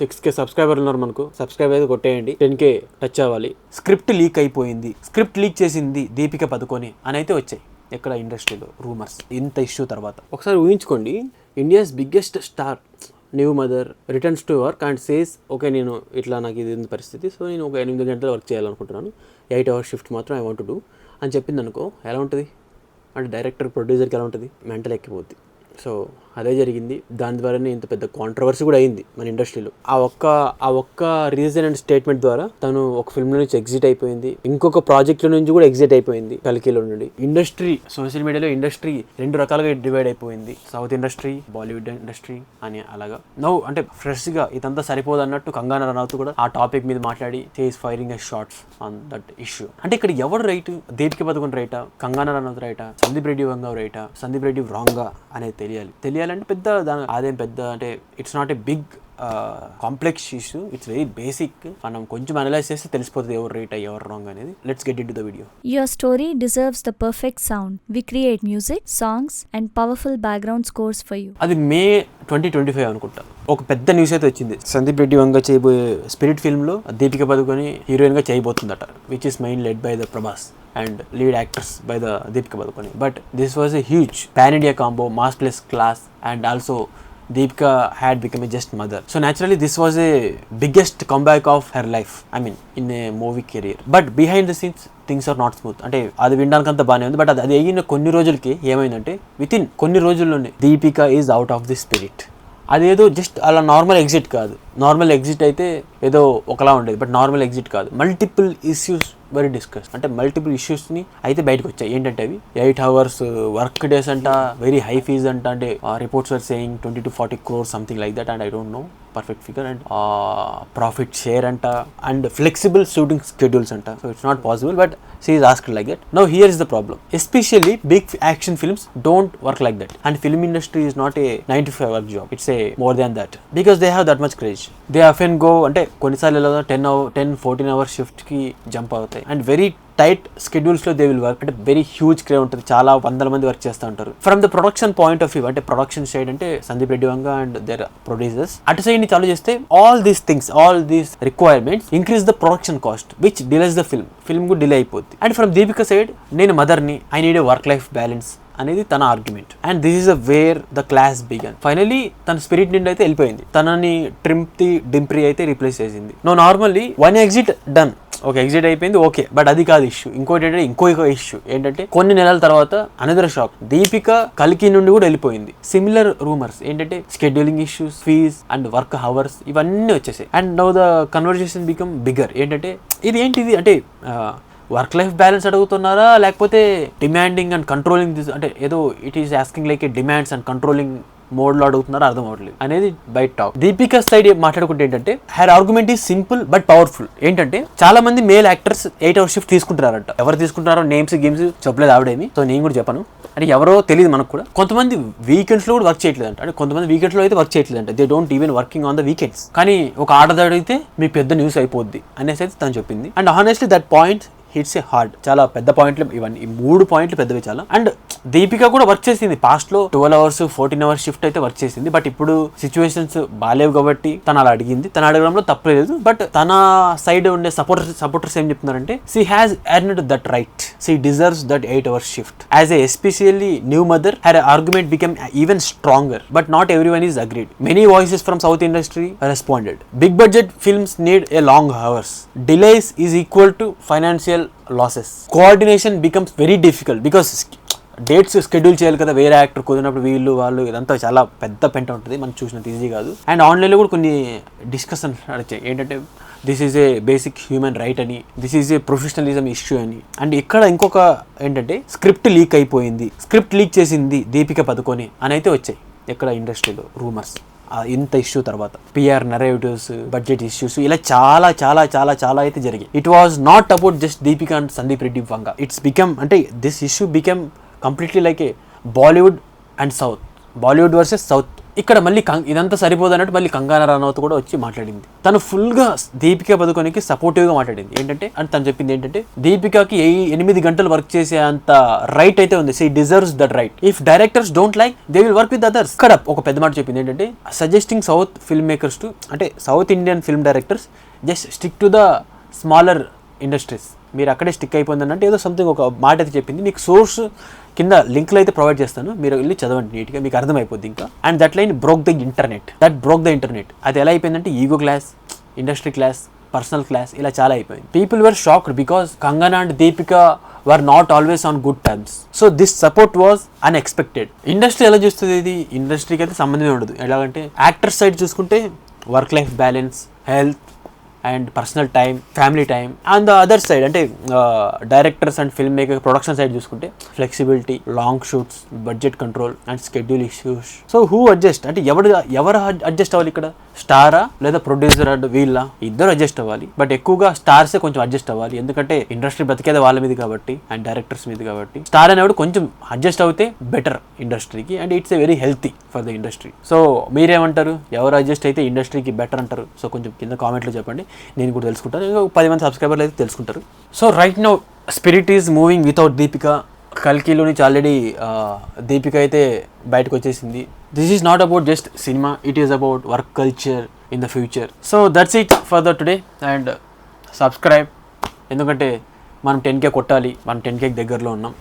6K సబ్స్క్రైబర్లు ఉన్నారు మనకు. సబ్స్క్రైబ్ అయితే కొట్టేయండి. 10K టచ్ అవ్వాలి. స్క్రిప్ట్ లీక్ అయిపోయింది, స్క్రిప్ట్ లీక్ చేసింది దీపిక పదుకొని అని అయితే వచ్చాయి ఎక్కడ ఇండస్ట్రీలో రూమర్స్. ఇంత ఇష్యూ తర్వాత ఒకసారి ఊహించుకోండి, India's biggest star new mother returns to work and says okay నేను ఇట్లా నాకు ఇది పరిస్థితి, సో నేను ఒక 8 గంటలు వర్క్ చేయాలనుకుంటున్నాను, 8 hours షిఫ్ట్ మాత్రం ఐ వాంట్ టు డూ అని చెప్పింది అనుకో, ఎలా ఉంటుంది అంటే డైరెక్టర్ ప్రొడ్యూసర్కి ఎలా ఉంటుంది, మెంటల్ ఎక్కిపోద్ది. సో అదే జరిగింది. దాని ద్వారానే ఇంత పెద్ద కాంట్రవర్సీ కూడా అయింది మన ఇండస్ట్రీలో. ఆ ఒక్క రీజన్ అండ్ స్టేట్మెంట్ ద్వారా తను ఒక ఫిల్మ్ నుంచి ఎగ్జిట్ అయిపోయింది, ఇంకొక ప్రాజెక్ట్ నుంచి కూడా ఎగ్జిట్ అయిపోయింది కల్కిలో నుండి. ఇండస్ట్రీ సోషల్ మీడియాలో ఇండస్ట్రీ 2 రకాలుగా డివైడ్ అయిపోయింది, సౌత్ ఇండస్ట్రీ, బాలీవుడ్ ఇండస్ట్రీ అని. అలాగా నవ్వు అంటే ఫ్రెష్ గా ఇదంతా సరిపోదు అన్నట్టు కంగనా రనౌత్ కూడా ఆ టాపిక్ మీద మాట్లాడి she is firing a shots on that issue. అంటే ఇక్కడ ఎవరు రైట్, దీపిక పదుకొని రైటా, కంగనా రనౌత్ రైటా, సందీప్ రెడ్డి వంగ రైటా, సందీప్ రెడ్డి రాంగా అనేది తెలియాలంటే పెద్ద అదేం పెద్ద అంటే it's not a big complex issue, it's very basic. మనం కొంచెం అనలైజ్ చేస్తే తెలిసిపోతుంది ఎవరు రైట్ ఎవరు రాంగ్ అనేది. Let's get into the video. Your story deserves the perfect sound. We create music, songs and powerful background scores for you. అది మే 2025 అనుకుంటా ఒక పెద్ద న్యూస్ అయితే వచ్చింది. సందీప్ రెడ్డి వంగ చేయబోయే స్పిరిట్ ఫిల్మ్ లో దీపిక పదుకొని హీరోయిన్ గా చేయబోతుందట, which is main lead by the Prabhas and lead actors by the Deepika Padukone. But this was a huge pan-India combo, mass plus class, and also Deepika had become a just mother. So naturally this was a biggest comeback of her life, I mean in a movie career. But behind the scenes things are not smooth. అంటే అది వినడానికి అంతా బాగానే ఉంది, but అది అయిన కొన్ని రోజులకి ఏమైందంటే విత్ ఇన్ కొన్ని రోజుల్లోనే Deepika is out of the Spirit. అదేదో జస్ట్ అలా నార్మల్ ఎగ్జిట్ కాదు. నార్మల్ ఎగ్జిట్ అయితే ఏదో ఒకలా ఉండేది, బట్ నార్మల్ ఎగ్జిట్ కాదు. మల్టిపుల్ ఇష్యూస్ వెరీ డిస్కస్, అంటే మల్టిపుల్ ఇష్యూస్ని అయితే బయటకు వచ్చాయి. ఏంటంటే అవి 8 hours వర్క్ డేస్ అంట, వెరీ హై ఫీజ్ అంట, అంటే reports are saying 20 to 40 crores something like that, and I don't know perfect figure, and profit share అంట, అండ్ ఫ్లెక్సిబుల్ షూటింగ్ స్కెడ్యూల్స్ అంట. So it's not possible, but she is asked like that. Now here is the problem, especially big action films don't work like that, and film industry is not a 9 to 5 work job, it's a more than that, because they have that much craze. They often go అంటే కొన్నిసార్లు 10-14 hours shift కి jump అవుతాయి, and very tight schedules లో they will work. అంటే very huge క్రే ఉంటుంది, చాలా 100 మంది work చేస్తూ ఉంటారు. From the production point of view, అంటే ప్రొడక్షన్ సైడ్ అంటే సందీప్ రెడ్డి వంగ అండ్ దేర్ ప్రొడ్యూసర్స్ అటు సైడ్ ని చాలు చేస్తే all these things, all these requirements increase the production cost, which delays the film కు డిలే అయిపోద్ది. అండ్ ఫ్రమ్ దీపిక సైడ్, నేను మదర్ని, I need a work life balance అనేది తన argument. And this is where the clash began. Finally తన స్పిరిట్ నుండి అయితే వెళ్ళిపోయింది, తనని డింప్రీ అయితే రీప్లేస్ చేసింది. No normally one exit done, ఒక ఎగ్జిట్ అయిపోయింది ఓకే, బట్ అది కాదు ఇష్యూ. ఇంకోటి ఇంకో ఇష్యూ ఏంటంటే కొన్ని నెలల తర్వాత అనదర్ షాక్, దీపిక కల్కి నుండి కూడా వెళ్ళిపోయింది. సిమిలర్ రూమర్స్ ఏంటంటే scheduling issues, fees and work hours ఇవన్నీ వచ్చేసాయి. And now the conversation become bigger. ఏంటంటే ఇది ఏంటిది అంటే వర్క్ లైఫ్ బ్యాలెన్స్ అడుగుతున్నారా, లేకపోతే డిమాండింగ్ అండ్ కంట్రోలింగ్ దిస్, అంటే ఏదో it is asking like A demands and controlling mode లో అడుగుతున్నారో అర్థం అవ్వట్లేదు అనేది బయట టాక్. దీపిక సైడ్ మాట్లాడుకుంటే ఏంటంటే her argument is simple but powerful. ఏంటంటే చాలా మంది మేల్ యాక్టర్స్ 8 hours షిఫ్ట్ తీసుకుంటారంట. ఎవరు తీసుకుంటారో నేమ్స్ గేమ్స్ చెప్పలేదు ఆవిడేమి, సో నేను కూడా చెప్పను, అంటే ఎవరో తెలియదు మనకు కూడా. కొంతమంది వీకెండ్స్ లో కూడా వర్క్ చేయట్లేదంట, అంటే కొంతమంది వీకెండ్స్ లో అయితే వర్క్ చేయట్లేదంట, they don't even working on the weekends. కానీ ఒక ఆర్డర్ అడిగితే మీ పెద్ద న్యూస్ అయిపోద్ది అనేసి అయితే తను చెప్పింది. And honestly that point hits A hard. చాలా పెద్ద పాయింట్లు ఇవన్నీ, ఈ 3 పాయింట్లు పెద్దవి చాలా. అండ్ దీపిక కూడా వర్క్ చేసింది పాస్ట్ లో 12 hours 14 hours షిఫ్ట్ అయితే వర్క్ చేసింది, బట్ ఇప్పుడు సిచ్యువేషన్స్ బాగాలేవు కాబట్టి తను అలా అడిగింది. తను అడగడంలో తప్పలేదు, బట్ తన సైడ్ ఉండే సపోర్టర్స్ ఏం చెప్తున్నారంటే she has earned that right, she deserves that 8 hours shift. As a especially new mother, her argument become even stronger, but not everyone is agreed. Many voices from South industry responded. Big budget films need a long hours. Delays is equal to financial losses. Coordination becomes very difficult because dates schedule చేయాలి కదా, వేరే actor కుదిరినప్పుడు వాళ్ళు ఇదంతా చాలా పెద్ద పెంట ఉంటుంది, మనం చూసినంత ఈజీ కాదు. అండ్ ఆన్లైన్లో కూడా కొన్ని డిస్కషన్ నడిచాయి ఏంటంటే this is a basic human right అని, this is a professionalism issue అని. అండ్ ఇక్కడ ఇంకొక ఏంటంటే స్క్రిప్ట్ లీక్ అయిపోయింది, స్క్రిప్ట్ లీక్ చేసింది దీపిక పదుకొని అని అయితే వచ్చాయి ఎక్కడ ఇండస్ట్రీలో రూమర్స్. ఇంత ఇష్యూ తర్వాత పిఆర్ నరేటివ్స్, బడ్జెట్ ఇష్యూస్, ఇలా చాలా చాలా చాలా చాలా అయితే జరిగాయి. It was not about just Deepika and Sandeep Reddy Vanga. It's become అంటే this issue become completely like a Bollywood and south, Bollywood versus south ఇక్కడ మళ్ళీ ఇదంతా సరిపోదు అన్నట్టు మళ్ళీ కంగనా రనౌత్ కూడా వచ్చి మాట్లాడింది. తను ఫుల్గా దీపికా పదుకొనికి సపోర్టివ్గా మాట్లాడింది. ఏంటంటే అని తను చెప్పింది ఏంటంటే దీపికాకి 8 గంటలు వర్క్ చేసే అంత రైట్ అయితే ఉంది. She deserves that right. If directors don't like they will work with others. ఇక్కడ ఒక పెద్ద మాట చెప్పింది ఏంటంటే suggesting south film makers to, అంటే south Indian film directors just stick to the smaller industries. మీరు అక్కడే స్టిక్ అయిపోయింది అంటే ఏదో సంథింగ్ ఒక మాట అయితే చెప్పింది. మీకు సోర్స్ కింద లింక్లు అయితే ప్రొవైడ్ చేస్తాను, మీరు వెళ్ళి చదవండి నీట్గా, మీకు అర్థమైపోద్ది ఇంకా. And that line broke the internet. అది ఎలా అయిపోయిందంటే ego class, industry class, personal class, ఇలా చాలా అయిపోయింది. People were shocked because Kangana and Deepika were not always on good terms. So this support was unexpected. Industry ఎలా చూస్తుంది? ఇది ఇండస్ట్రీకి అయితే సంబంధమే ఉండదు. ఎలాగంటే యాక్టర్ సైడ్ చూసుకుంటే work life balance, health and personal time, family time. And the other side అంటే directors and film maker production side చూసుకుంటే flexibility, long shoots, budget control and schedule issues. So who adjust అంటే ఎవరు adjust అవ్వాలి ఇక్కడ? స్టారా లేదా producer and వీళ్ళ? ఇద్దరు adjust అవ్వాలి. బట్ ఎక్కువగా స్టార్సే కొంచెం అడ్జస్ట్ అవ్వాలి, ఎందుకంటే ఇండస్ట్రీ బతికేది వాళ్ళ మీద కాబట్టి అండ్ డైరెక్టర్స్ మీద కాబట్టి. స్టార్ అనేవాడు కొంచెం అడ్జస్ట్ అవుతే బెటర్ ఇండస్ట్రీకి, and it's a very healthy for the industry. So మీరేమంటారు? ఎవరు అడ్జస్ట్ అయితే ఇండస్ట్రీకి బెటర్ అంటారు? సో కొంచెం కింద కామెంట్లో చెప్పండి, నేను కూడా తెలుసుకుంటాను. ఇంకా 10 మంది సబ్స్క్రైబర్లు అయితే తెలుసుకుంటారు. So right now Spirit is moving without Deepika. కల్కిలో నుంచి ఆల్రెడీ దీపిక అయితే బయటకు వచ్చేసింది. This is not about just cinema, it is about work culture in the future. So that's it for the today. And subscribe, ఎందుకంటే మనం 10K కొట్టాలి, మనం 10K దగ్గరలో ఉన్నాం.